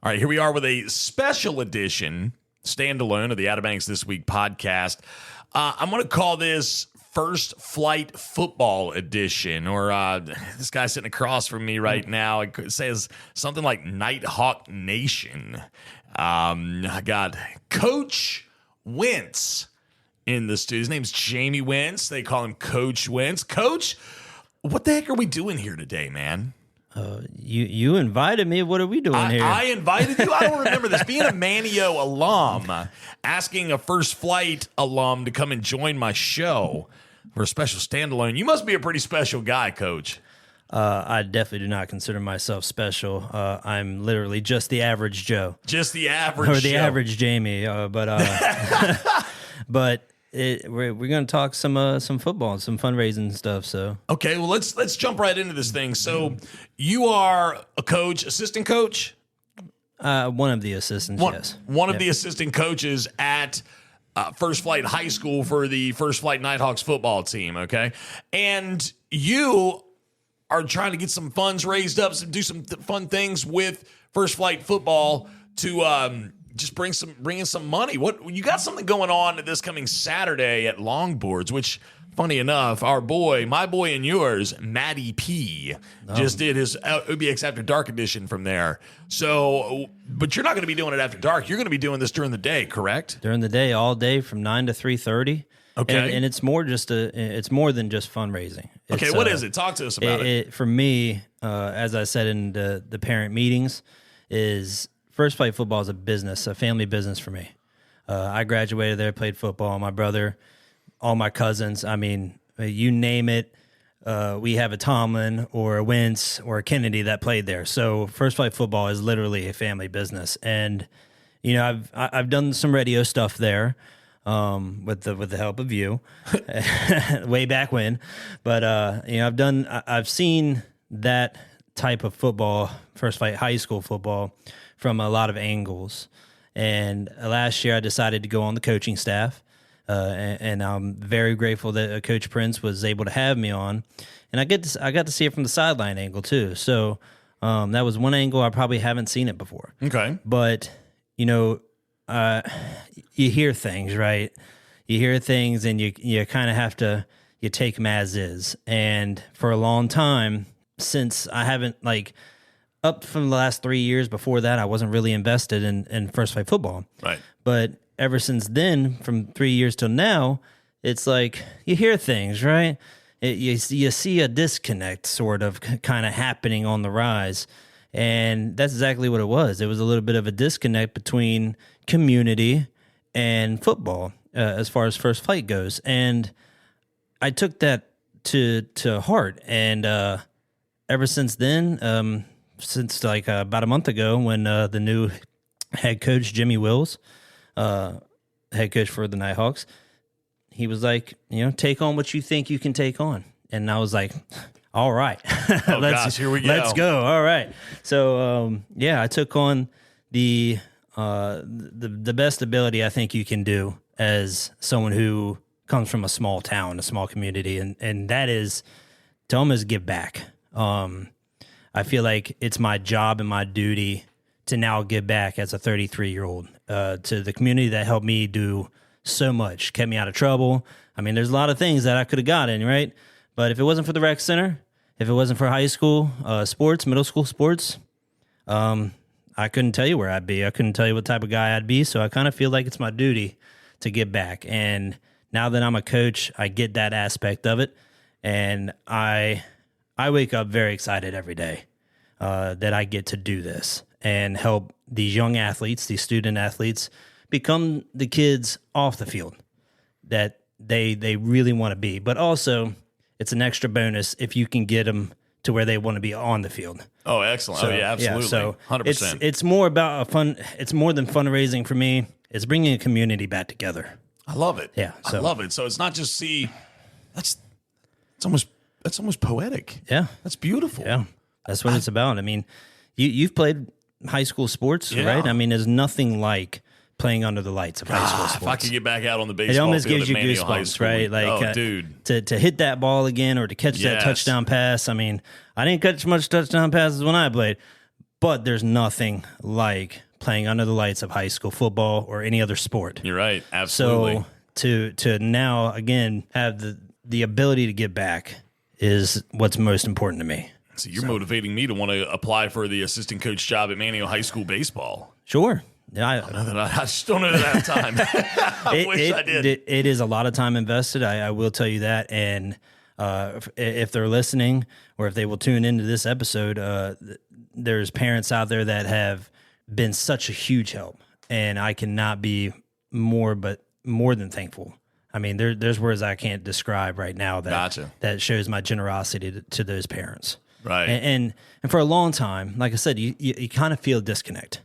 All right, here we are with a special edition, standalone of the Outer Banks This Week podcast. I'm going to call this First Flight Football Edition, or this guy sitting across from me right now, it says something like Nighthawk Nation. I got Coach Wentz in the studio. His name's Jamie Wentz. They call him Coach Wentz. Coach, what the heck are we doing here today, man? You invited me. What are we doing here? I invited you? I don't remember this. Being a Manio alum, asking a First Flight alum to come and join my show for a special standalone. You must be a pretty special guy, Coach. I definitely do not consider myself special. I'm literally just the average Joe. Just the average Or the Joe. average Jamie. But we're going to talk some football and some fundraising stuff. So Okay, well, let's jump right into this thing. So you are a coach, assistant coach? one of the assistants, yes. One of the assistant coaches at First Flight High School for the First Flight Nighthawks football team, okay? And you are trying to get some funds raised up, do some fun things with First Flight football to just bring in some money. What you got something going on this coming Saturday at Longboards, which, funny enough, my boy and yours, Matty P, just did his OBX After Dark edition from there. So, but you're not going to be doing it after dark. You're going to be doing this during the day, correct? During the day, all day from 9 to 3:30. Okay. And it's more than just fundraising. Okay, what is it? Talk to us about it. For me, as I said in the parent meetings, is First Flight Football is a business, a family business for me. I graduated there, played football. My brother, all my cousins, I mean, you name it, we have a Tomlin or a Wentz or a Kennedy that played there. So First Flight Football is literally a family business. And, you know, I've done some radio stuff there. With the help of you, way back when, but you know, I've seen that type of football, First Flight High School football, from a lot of angles. And last year, I decided to go on the coaching staff, and I'm very grateful that Coach Prince was able to have me on. And I got to see it from the sideline angle too. So that was one angle I probably haven't seen it before. Okay, but you know. You hear things, right? You hear things and you kind of have to, you take them as is. And for a long time, since I haven't, like, up from the last 3 years before that, I wasn't really invested in First Flight football. Right. But ever since then, from 3 years till now, it's like you hear things, right? You see a disconnect sort of kind of happening on the rise. And that's exactly what it was. It was a little bit of a disconnect between community and football as far as First Flight goes. And I took that to heart. And ever since then, since like about a month ago when the new head coach, Jimmy Wills, head coach for the Nighthawks, he was like, you know, take on what you think you can take on. And I was like, all right, gosh, here we go. Let's go. All right. So, yeah, I took on the best ability I think you can do as someone who comes from a small town, a small community, and that is to almost give back. I feel like it's my job and my duty to now give back as a 33-year-old to the community that helped me do so much, kept me out of trouble. I mean, there's a lot of things that I could have gotten, right? But if it wasn't for the rec center, if it wasn't for high school sports, middle school sports, I couldn't tell you where I'd be. I couldn't tell you what type of guy I'd be. So I kind of feel like it's my duty to give back. And now that I'm a coach, I get that aspect of it. And I wake up very excited every day that I get to do this and help these young athletes, these student athletes, become the kids off the field that they really want to be. But also, it's an extra bonus if you can get them to where they want to be on the field. Oh, excellent. So, yeah, absolutely. Yeah, so 100%. It's more about it's more than fundraising for me. It's bringing a community back together. I love it. Yeah. I love it. So it's not just that's almost poetic. Yeah. That's beautiful. Yeah. That's what it's about. I mean, you've played high school sports, Yeah. right? I mean, there's nothing like playing under the lights of high school sports. If I could get back out on the baseball It almost field gives you at Manio High goosebumps, School. right? Like, dude. To hit that ball again or to catch that Yes. touchdown pass. I mean, I didn't catch much touchdown passes when I played, but there's nothing like playing under the lights of high school football or any other sport. You're right. Absolutely. So to now, again, have the ability to give back is what's most important to me. So you're motivating me to want to apply for the assistant coach job at Manio High School baseball. Sure. I just don't know that I have time. I wish I did. It is a lot of time invested. I will tell you that. And if they're listening or if they will tune into this episode, there's parents out there that have been such a huge help. And I cannot be more than thankful. I mean, there's words I can't describe right now that shows my generosity to those parents. Right. And for a long time, like I said, you kind of feel a disconnect.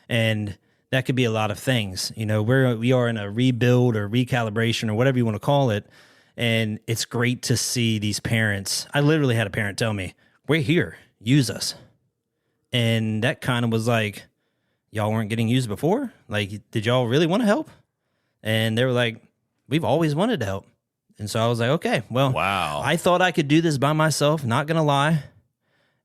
And that could be a lot of things. You know, we are in a rebuild or recalibration or whatever you want to call it. And it's great to see these parents. I literally had a parent tell me, "We're here, use us." And that kind of was like, y'all weren't getting used before? Like, did y'all really want to help? And they were like, "We've always wanted to help." And so I was like, okay, well, wow. I thought I could do this by myself, not going to lie.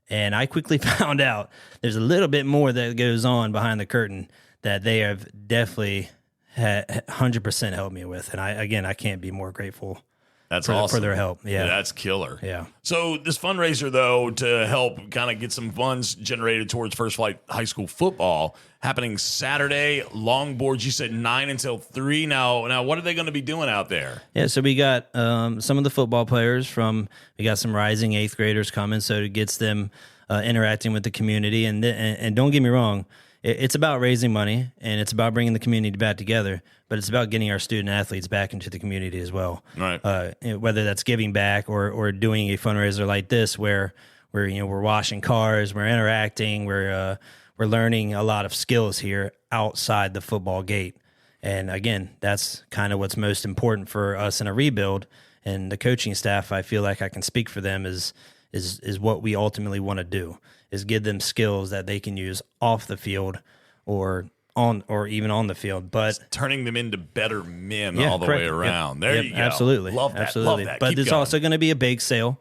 And I quickly found out there's a little bit more that goes on behind the curtain that they have definitely 100% helped me with. And I can't be more grateful. That's awesome. For their help. Yeah. That's killer. Yeah. So this fundraiser, though, to help kind of get some funds generated towards First Flight High School football, happening Saturday, Longboards, you said 9 until 3. Now, what are they going to be doing out there? Yeah, so we got some of the football players we got some rising 8th graders coming, so it gets them interacting with the community. And don't get me wrong, it's about raising money, and it's about bringing the community back together, but it's about getting our student athletes back into the community as well. Right. Whether that's giving back or doing a fundraiser like this, where we're washing cars, we're interacting, we're learning a lot of skills here outside the football gate. And again, that's kind of what's most important for us in a rebuild. And the coaching staff, I feel like I can speak for them, is what we ultimately want to do, is give them skills that they can use off the field or even on the field, but it's turning them into better men all the correct. way around. Yep. There Yep, you go. Absolutely. Love that. Absolutely. Love that. But Keep there's going. also going to be a bake sale.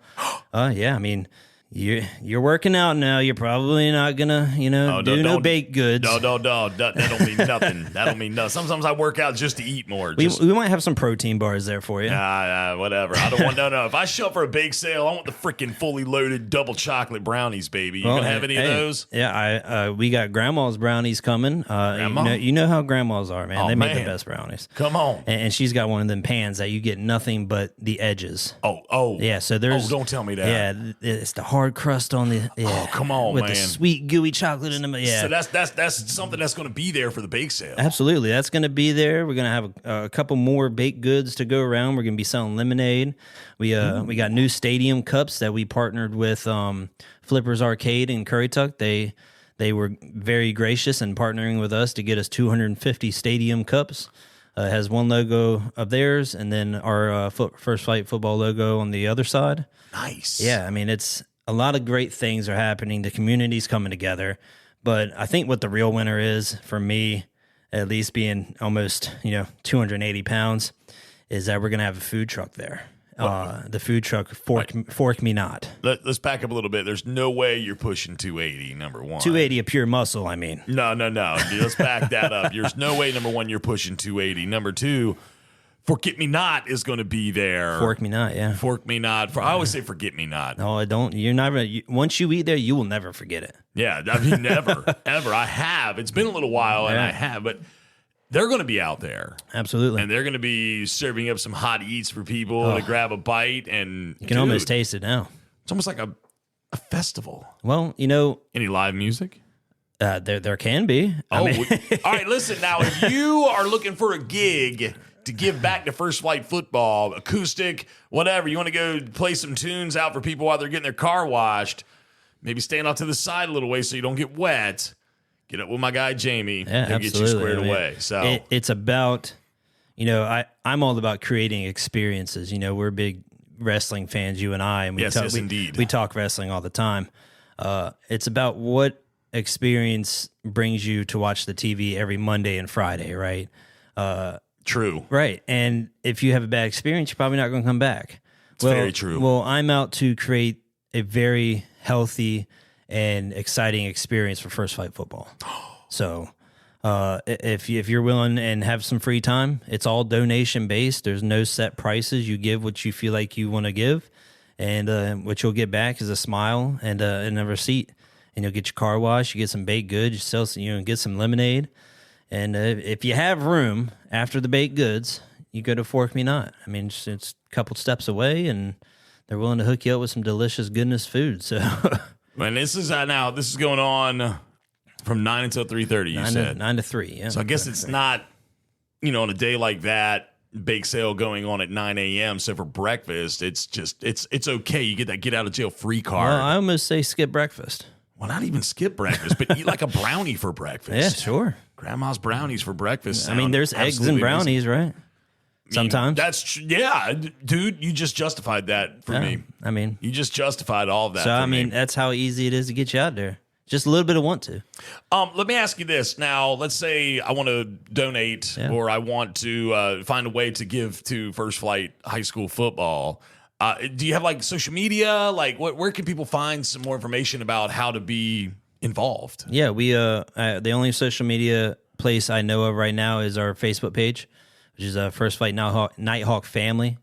Yeah, I mean, you're working out now. You're probably not gonna, do no baked goods. No. That don't mean nothing. That don't mean nothing. Sometimes I work out just to eat more. We might have some protein bars there for you. Whatever. I don't want no. If I show up for a bake sale, I want the freaking fully loaded double chocolate brownies, baby. You gonna have any of those? Yeah, we got grandma's brownies coming. Grandma? You know how grandmas are, man. Oh, they make the man. best brownies. Come on. And she's got one of them pans that you get nothing but the edges. Oh. Yeah, so there's. Oh, don't tell me that. Yeah, it's the hard crust on the. Yeah, Oh, come on, with man. the sweet gooey chocolate in the. Yeah. So that's something that's going to be there for the bake sale. Absolutely, that's going to be there. We're going to have a couple more baked goods to go around. We're going to be selling lemonade. We got new stadium cups that we partnered with Flippers Arcade in Currituck. They were very gracious in partnering with us to get us 250 stadium cups. It has one logo of theirs, and then our First Flight football logo on the other side. Nice. Yeah, I mean, it's a lot of great things are happening. The community's coming together. But I think what the real winner is, for me, at least being almost 280 pounds, is that we're going to have a food truck there. The food truck, Fork Me Not. Let's back up a little bit. There's no way you're pushing 280, number one. 280 of pure muscle, I mean. No. Dude, let's back that up. There's no way, number one, you're pushing 280. Number two, Forget Me Not is going to be there. Fork Me Not, yeah. Fork Me Not. I always say Forget Me Not. No, I don't. You're never. Once you eat there, you will never forget it. Yeah, I mean, never, ever. I have. It's been a little while, and I have, but they're going to be out there. Absolutely. And they're going to be serving up some hot eats for people to grab a bite. And you can almost taste it now. It's almost like a festival. Well, Any live music? There can be. All right, listen. Now, if you are looking for a gig to give back to First Flight football, acoustic, whatever, you want to go play some tunes out for people while they're getting their car washed, maybe stand off to the side a little way so you don't get wet, get up with my guy Jamie. Yeah, He'll get you squared away. So it's about, I'm all about creating experiences. We're big wrestling fans, you and I, and yes, indeed. We talk wrestling all the time. It's about what experience brings you to watch the TV every Monday and Friday, right? True. Right. And if you have a bad experience, you're probably not going to come back. It's very true. Well, I'm out to create a very healthy and exciting experience for First Flight football. So if you're willing and have some free time, it's all donation based. There's no set prices. You give what you feel like you want to give, and what you'll get back is a smile and a receipt. And you'll get your car wash, you get some baked goods, you sell some, get some lemonade. And if you have room after the baked goods, you go to Fork Me Not. I mean, it's a couple steps away, and they're willing to hook you up with some delicious goodness food. So, and this is going on from 9 until 3:30. You said 9 to 3. Yeah. So I guess it's not, on a day like that, bake sale going on at 9 a.m. So for breakfast, it's okay. You get that get out of jail free card. Well, I almost say skip breakfast. Well, not even skip breakfast, but eat like a brownie for breakfast. Yeah, sure. Grandma's brownies for breakfast. I mean, there's eggs and brownies, right? Sometimes. Yeah, dude, you just justified that for me. I mean, you just justified all of that. So, I mean, that's how easy it is to get you out there. Just a little bit of want to. Let me ask you this. Now, let's say I want to donate or I want to find a way to give to First Flight High School football. Do you have like social media? Like, where can people find some more information about how to be involved? Yeah, we the only social media place I know of right now is our Facebook page, which is First Flight Nighthawk Family.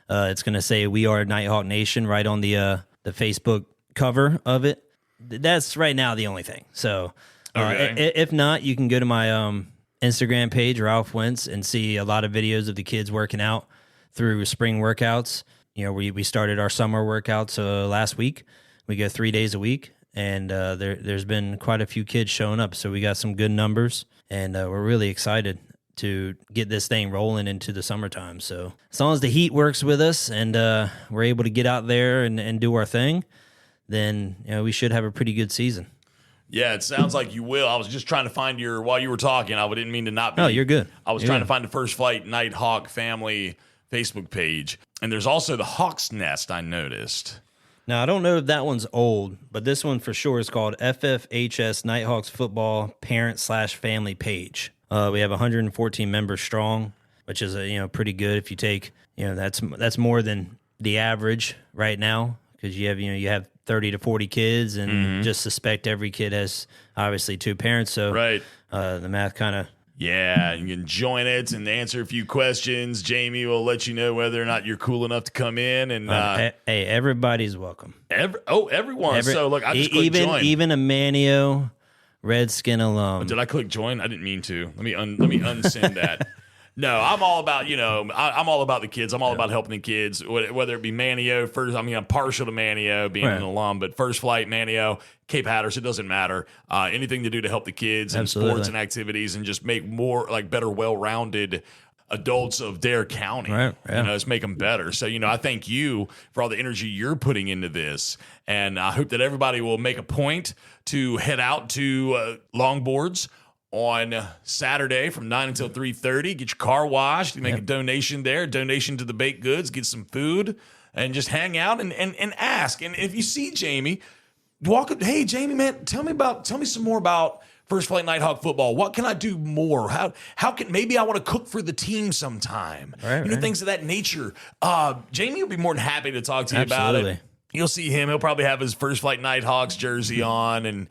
It's going to say "We Are Nighthawk Nation" right on the Facebook cover of it. That's right now the only thing. So, if not, you can go to my Instagram page, Ralph Wentz, and see a lot of videos of the kids working out through spring workouts. We started our summer workouts last week. We go 3 days a week, and there's been quite a few kids showing up. So we got some good numbers, and we're really excited to get this thing rolling into the summertime. So as long as the heat works with us and we're able to get out there and do our thing, then we should have a pretty good season. Yeah, it sounds like you will. I was just trying to find while you were talking, I didn't mean to not be. No, you're good. I was trying to find the First Flight Nighthawk Family Facebook page. And there's also the Hawk's Nest, I noticed. Now, I don't know if that one's old, but this one for sure is called FFHS Nighthawks Football Parent/Family Page. We have 114 members strong, which is pretty good. If you take that's more than the average right now, because you have 30 to 40 kids, and just suspect every kid has obviously 2 parents. So the math kind of. Yeah, you can join it and answer a few questions. Jamie will let you know whether or not you're cool enough to come in. And hey, everybody's welcome. Everyone. So look, I just clicked join. Even a Manio Redskin alum. Did I click join? I didn't mean to. Let me unsend that. No, I'm all about I'm all about the kids. I'm all about helping the kids, whether it be Manio first. I mean, I'm partial to Manio being an alum, but First Flight, Manio, Cape Hatteras, it doesn't matter. Anything to do to help the kids and sports and activities, and just make more better, well-rounded adults of Dare County. Right. Yeah. Let's make them better. So I thank you for all the energy you're putting into this, and I hope that everybody will make a point to head out to Longboards on Saturday from 9 until 3:30. Get your car washed. You make a donation there, donation to the baked goods, get some food, and just hang out and ask. And if you see Jamie, walk up, hey, Jamie, man, tell me some more about First Flight Nighthawk football. What can I do more? How can maybe I want to cook for the team sometime? Right. Things of that nature. Jamie will be more than happy to talk to you about it. You'll see him. He'll probably have his First Flight Nighthawks jersey on, and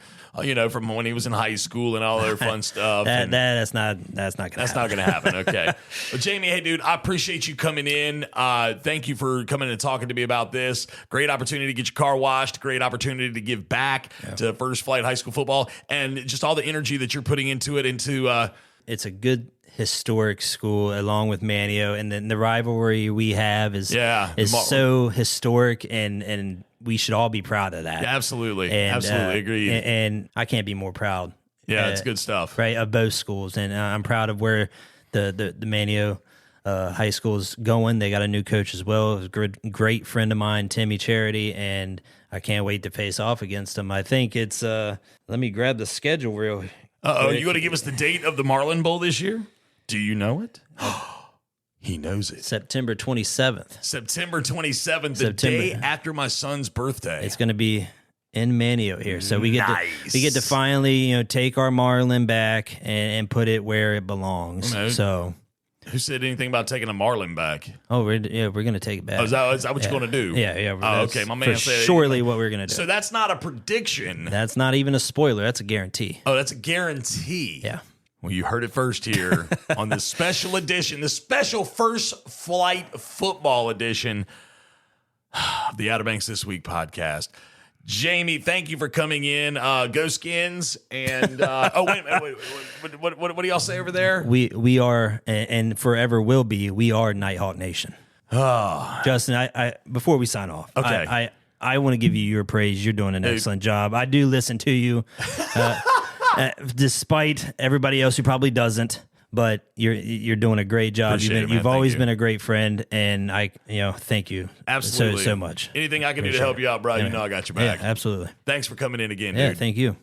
from when he was in high school and all their fun stuff. That's not going to happen. Okay. But Jamie, hey, dude, I appreciate you coming in. Thank you for coming and talking to me about this. Great opportunity to get your car washed. Great opportunity to give back to First Flight High School football, and just all the energy that you're putting into it. It's a good historic school along with Manio, and then the rivalry we have is so historic, and we should all be proud of that. Yeah, absolutely. Absolutely agreed. And I can't be more proud. Yeah, it's good stuff. Right, of both schools, and I'm proud of where the Manio high school is going. They got a new coach as well. It was a great friend of mine, Timmy Charity, and I can't wait to face off against him. I think it's let me grab the schedule real. You want to give us the date of the Marlin Bowl this year? Do you know it? He knows it. September 27th. September 27th, the day after my son's birthday. It's going to be in Manio here. So we get to finally, take our Marlin back and put it where it belongs. So Who said anything about taking a Marlin back? Oh, we're gonna take it back. Oh, is that what you're going to do? Yeah. Oh, okay. My man said surely what we're gonna do. So that's not a prediction. That's not even a spoiler. That's a guarantee. Oh, that's a guarantee. Yeah. Well, you heard it first here on this special edition, the special First Flight Football edition of the Outer Banks This Week podcast. Jamie, thank you for coming in. Go Skins. And wait, what do y'all say over there? We are and forever will be. We are Nighthawk Nation. Justin, I before we sign off, okay, I want to give you your praise. You're doing an excellent job. I do listen to you, despite everybody else who probably doesn't. But you're doing a great job. You've always been a great friend, and thank you absolutely so much. Anything I can do to help you out, bro, you know I got your back. Yeah, absolutely. Thanks for coming in again, dude. dude. Thank you.